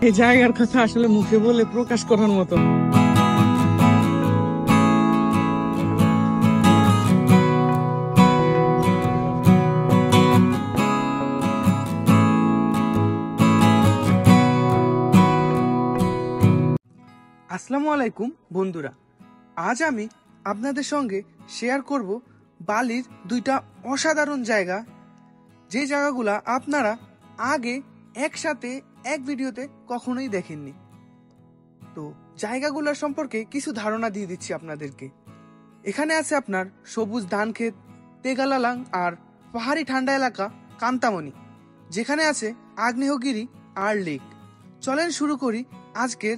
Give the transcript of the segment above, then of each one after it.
এই জায়গার কথা আসলে মুখে বলে প্রকাশ করার মতো। আসসালামু আলাইকুম বন্ধুরা, আজ আমি আপনাদের সঙ্গে শেয়ার করব বালির দুইটা অসাধারণ জায়গা, যে জায়গাগুলা আপনারা আগে একসাথে এক ভিডিওতে কখনোই দেখেননি। তো জায়গাগুলোর সম্পর্কে কিছু ধারণা দিয়ে দিচ্ছি আপনাদেরকে। এখানে আছে আপনার সবুজ ধান ক্ষেত, তেগালালাং, আর পাহাড়ি ঠান্ডা এলাকা কান্তামণি, যেখানে আছে আগ্নেয়গিরি আর লেক। চলেন শুরু করি আজকের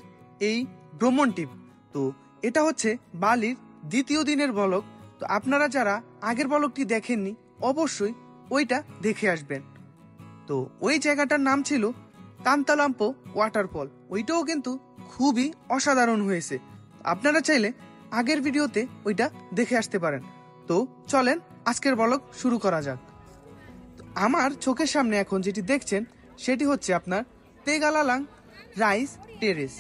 এই ভ্রমণ টিপ। তো এটা হচ্ছে বালির দ্বিতীয় দিনের ব্লগ। তো আপনারা যারা আগের ব্লগটি দেখেননি অবশ্যই ওইটা দেখে আসবেন। তো ওই জায়গাটার নাম ছিল কান্তালাম্পো ওয়াটারফল। ওইটাও কিন্তু খুবই অসাধারণ হয়েছে। আপনারা চাইলে আগের ভিডিওতে ওইটা দেখে আসতে পারেন। তো চলেন আজকের ব্লগ শুরু করা যাক। আমার চোখের সামনে এখন যেটি দেখছেন সেটি হচ্ছে আপনার তেগালালাং রাইস টেরেস।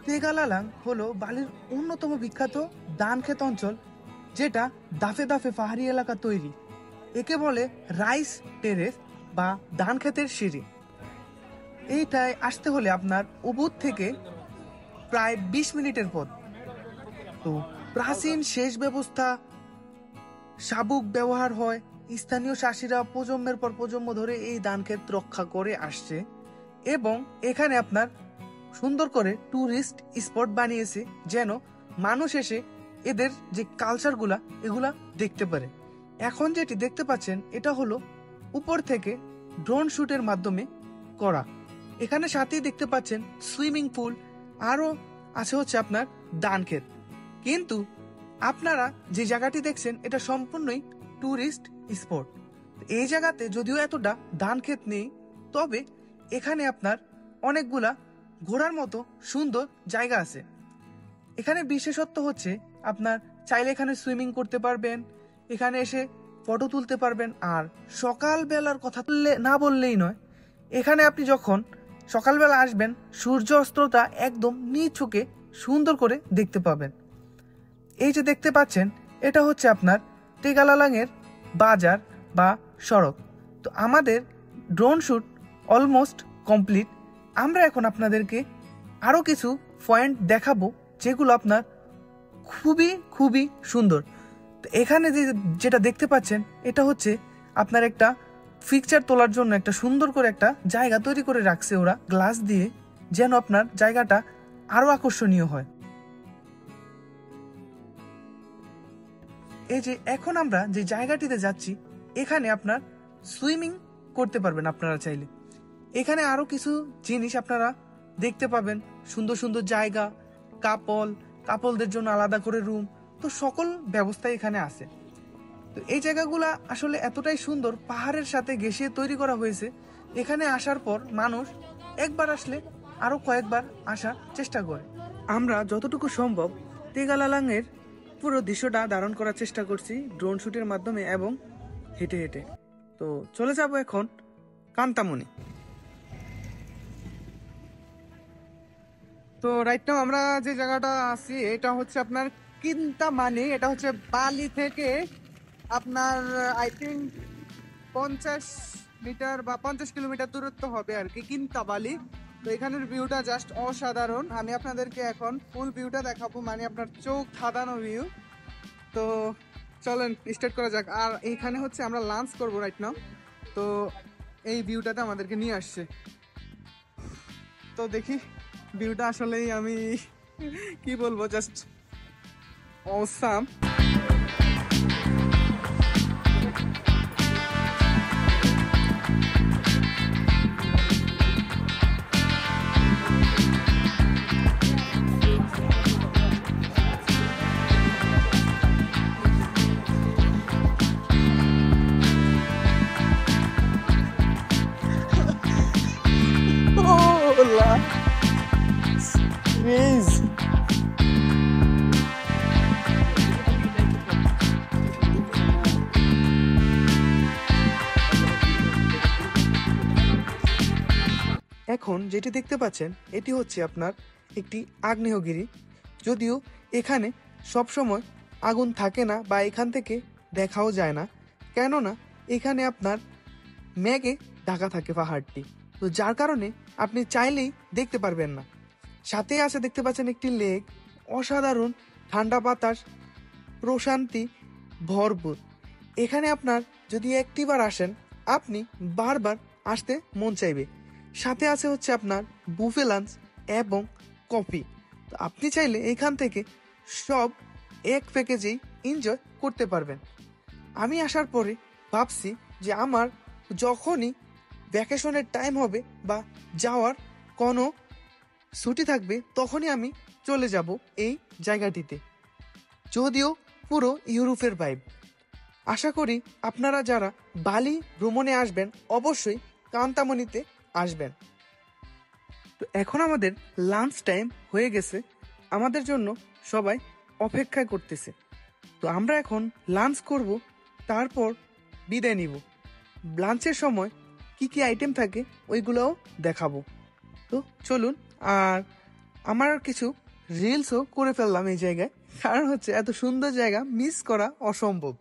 তেগালালাং হলো বালির অন্যতম বিখ্যাত ধান ক্ষেত অঞ্চল, যেটা দাফে দাফে পাহাড়ি এলাকা তৈরি। একে বলে রাইস টেরেস বা ধান ক্ষেতের সিঁড়ি। এইটায় আসতে হলে আপনার উবুদ থেকে প্রায় 20 মিনিটের পথ। তো প্রাচীন সেচ ব্যবস্থা, শাবুক ব্যবহার হয়। স্থানীয় চাষিরা প্রজন্মের পর প্রজন্ম ধরে এই ধান ক্ষেত রক্ষা করে আসছে, এবং এখানে আপনার সুন্দর করে ট্যুরিস্ট স্পট বানিয়েছে, যেন মানুষ এসে এদের যে কালচারগুলা এগুলা দেখতে পারে। এখন যেটি দেখতে পাচ্ছেন এটা হলো উপর থেকে ড্রোন শুটের মাধ্যমে করা। এখানে সাথেই দেখতে পাচ্ছেন সুইমিং পুল, আরও আছে হচ্ছে আপনার ধান ক্ষেত। কিন্তু আপনারা যে জায়গাটি দেখছেন এটা সম্পূর্ণই ট্যুরিস্ট স্পট। এই জায়গাতে যদিও এতটা ধান ক্ষেত নেই, তবে এখানে আপনার অনেকগুলা ঘোরার মতো সুন্দর জায়গা আছে। এখানে বিশেষত্ব হচ্ছে আপনার চাইলে এখানে সুইমিং করতে পারবেন, এখানে এসে ফটো তুলতে পারবেন। আর সকালবেলার কথা না বললেই নয়, এখানে আপনি যখন সকালবেলা আসবেন সূর্য অস্তটা একদম নিচুকে সুন্দর করে দেখতে পাবেন। এই যে দেখতে পাচ্ছেন এটা হচ্ছে আপনার তেগালালাংয়ের বাজার বা সড়ক। তো আমাদের ড্রোন শ্যুট অলমোস্ট কমপ্লিট। আমরা এখন আপনাদেরকে আরও কিছু পয়েন্ট দেখাবো যেগুলো আপনার খুবই খুবই সুন্দর। তো এখানে যেটা দেখতে পাচ্ছেন এটা হচ্ছে আপনার একটা পিকচার তোলার জন্য একটা সুন্দর করে একটা জায়গা তৈরি করে রাখছে ওরা গ্লাস দিয়ে, যেন আপনার জায়গাটা আরো আকর্ষণীয় হয়। এই যে এখন আমরা যে জায়গাটিতে যাচ্ছি এখানে আপনার সুইমিং করতে পারবেন আপনারা চাইলে। এখানে আরো কিছু জিনিস আপনারা দেখতে পাবেন, সুন্দর সুন্দর জায়গা, কাপলদের জন্য আলাদা করে রুম। তো সকল ব্যবস্থা এখানে আছে। তো এই জায়গাগুলা আসলে এতটাই সুন্দর, পাহাড়ের সাথে ঘেঁষিয়ে তৈরি করা হয়েছে। এখানে আসার পর মানুষ একবার আসলে আরো কয়েকবার আসার চেষ্টা করে। আমরা যতটুকু সম্ভব তেগালালাংয়ের পুরো দৃশ্যটা ধারণ করার চেষ্টা করছি ড্রোন শুটের মাধ্যমে এবং হেঁটে হেঁটে। তো চলে যাব এখন কান্তামণি। তো রাইট নাও আমরা যে জায়গাটা আছি এটা হচ্ছে আপনার কিন্তামানি। এটা হচ্ছে বালি থেকে আপনার আই থিঙ্ক 50 মিটার বা 50 কিলোমিটার দূরত্ব হবে আর কি, কিন্তাবালি। তো এখানের ভিউটা জাস্ট অসাধারণ। আমি আপনাদেরকে এখন ফুল ভিউটা দেখাবো, মানে আপনার চোখ ধাঁধানো ভিউ। তো চলেন স্টার্ট করা যাক। আর এইখানে হচ্ছে আমরা লাঞ্চ করবো রাইট নাও। তো এই ভিউটাতে আমাদেরকে নিয়ে আসছে। তো দেখি ভিউটা আসলেই আমি কি বলবো, জাস্ট অসাম। Hola. Crazy. এখন যেটি দেখতে পাচ্ছেন এটি হচ্ছে আপনার একটি আগ্নেয়গিরি। যদিও এখানে সবসময় আগুন থাকে না বা এখান থেকে দেখাও যায় না, কেননা এখানে আপনার মেঘে ঢাকা থাকে পাহাড়টি, তো যার কারণে আপনি চাইলেই দেখতে পারবেন না। সাথে আছে দেখতে পাচ্ছেন একটি লেক, অসাধারণ ঠান্ডা বাতাস, প্রশান্তি ভরপুর। এখানে আপনার যদি একটিবার আসেন আপনি বারবার আসতে মন চাইবে। সাথে আছে হচ্ছে আপনার বুফে লাঞ্চ এবং কফি। তো আপনি চাইলে এখান থেকে সব এক প্যাকেজেই এনজয় করতে পারবেন। আমি আসার পরে ভাবছি যে আমার যখনই ভ্যাকেশনের টাইম হবে বা যাওয়ার কোনো ছুটি থাকবে তখনই আমি চলে যাব এই জায়গাটিতে। যদিও পুরো ইউরোপের ভাইব। আশা করি আপনারা যারা বালি ভ্রমণে আসবেন অবশ্যই কান্তামণিতে আসবেন। তো এখন আমাদের লাঞ্চ টাইম হয়ে গেছে, আমাদের জন্য সবাই অপেক্ষায় করতেছে। তো আমরা এখন লাঞ্চ করব, তারপর বিদায় নিব। লাঞ্চের সময় কি কি আইটেম থাকে ওইগুলোও দেখাবো। তো চলুন। আর আমার কিছু রিলসও করে ফেললাম এই জায়গায়, কারণ হচ্ছে এত সুন্দর জায়গা মিস করা অসম্ভব।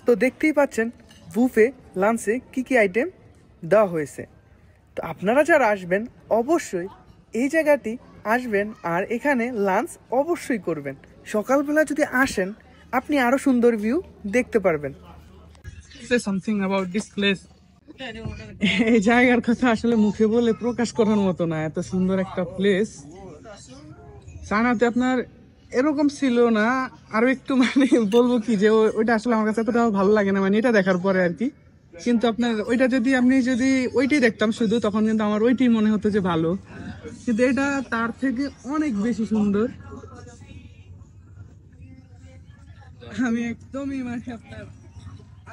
তো দেখতেই পাচ্ছেন বুফে লাঞ্চে কি কি আইটেম দেওয়া হয়েছে। তো আপনারা যারা আসবেন অবশ্যই এই জায়গাটি আসবেন আর এখানে লাঞ্চ অবশ্যই করবেন। সকালবেলা যদি আসেন আপনি আরো সুন্দর ভিউ দেখতে পারবেন। Say something about this place. এই জায়গার কথা আসলে মুখে বলে প্রকাশ করার মতো না, এত সুন্দর একটা প্লেস। সানাতে আপনার এরকম ছিল না, আরো একটু মানে বলবো কি যে ওইটা আসলে আমার কাছে এতটা ভালো লাগে না, মানে এটা দেখার পরে আর কি। কিন্তু আপনার ওইটা যদি আপনি যদি ওইটাই দেখতাম শুধু, তখন কিন্তু আমার ওইটাই মনে হতো যে ভালো, কিন্তু এটা তার থেকে অনেক বেশি সুন্দর। আমি একদমই মানে আপনার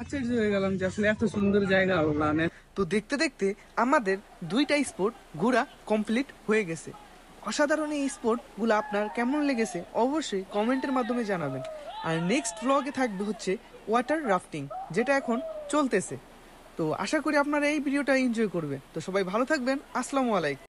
আশ্চর্য হয়ে গেলাম যে আসলে এত সুন্দর জায়গা মানে। তো দেখতে দেখতে আমাদের দুইটা স্পোর্ট ঘোরা কমপ্লিট হয়ে গেছে। অসাধারণ এই স্পোর্টগুলো আপনার কেমন লেগেছে অবশ্যই কমেন্টের মাধ্যমে জানাবেন। আর নেক্সট ব্লগে থাকবে হচ্ছে ওয়াটার রাফটিং, যেটা এখন চলতেছে। তো আশা করি আপনারা এই ভিডিওটা এনজয় করবেন। তো সবাই ভালো থাকবেন। আসসালামু আলাইকুম।